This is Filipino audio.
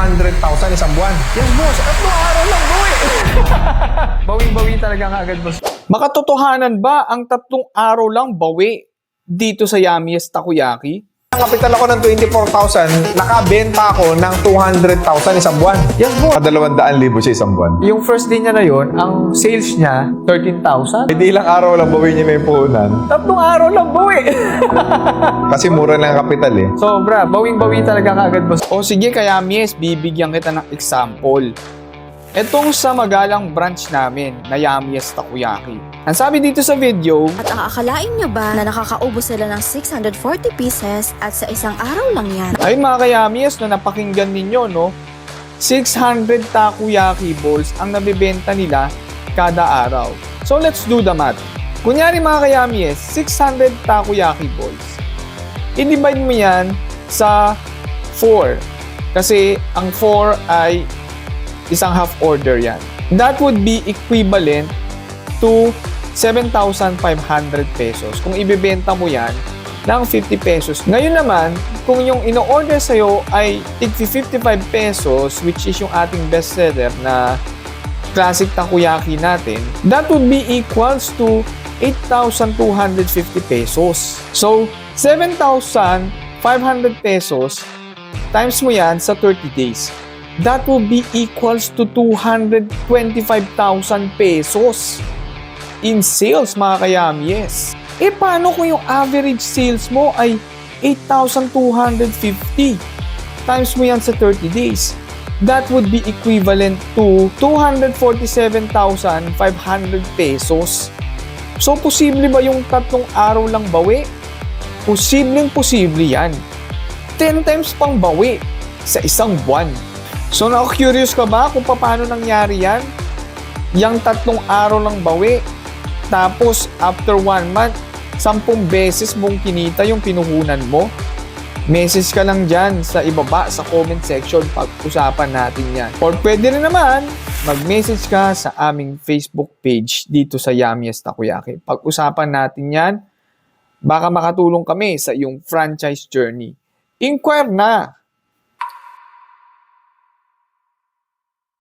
200,000 isang buwan. Yes, boss. 3 araw lang, boy. Bawing-bawi talaga agad, boss. Makatotohanan ba ang 3 araw lang bawi dito sa Yummiest Takoyaki? Ang kapital ako ng 24,000, nakabenta ako ng 200,000 isang buwan. Yes, boss. 200,000 sa isang buwan. Yung first day niya na yon, ang sales niya, 13,000. Hindi ilang araw lang bawi niya may puhunan. 3 araw lang, bawi. Kasi mura lang ang kapital eh. Sobra, bawing-bawi talaga agad, boss. O sige, kaya Mies, bibigyan kita ng example. Etong sa Magalang branch namin na Yummiest Takoyaki. Ang sabi dito sa video, At aakalain nyo ba na nakakaubos sila ng 640 pieces at sa isang araw lang yan? ay mga ka-Yummies, no, napakinggan ninyo, no? 600 takoyaki balls ang nabibenta nila kada araw. So let's do the math. Kunyari mga ka-Yummies, 600 takoyaki balls. I-divide mo yan sa 4. Kasi ang 4 ay isang half order yan. That would be equivalent to 7,500 pesos kung ibebenta mo yan ng 50 pesos. Ngayon naman, kung yung ino-order sa'yo ay tig 55 pesos, which is yung ating bestseller na classic takoyaki natin, that would be equals to 8,250 pesos. So, 7,500 pesos times mo yan sa 30 days. That will be equals to 225,000 pesos in sales, mga ka-Yummies. Eh, paano kung yung average sales mo ay 8,250 times mo yan sa 30 days? That would be equivalent to 247,500 pesos. So, posible ba yung 3 araw lang bawi? Posibleng-posible yan. 10 times pang bawi sa isang buwan. So, na-curious ka ba kung paano nangyari yan? Yang 3 araw lang bawi. Tapos, after 1 month, 10 beses mong kinita yung pinuhunan mo. Message ka lang dyan sa ibaba sa comment section. Pag-usapan natin yan. Or pwede rin naman, mag-message ka sa aming Facebook page dito sa Yummiest Takoyaki. Pag-usapan natin yan. Baka makatulong kami sa iyong franchise journey. Inquire na!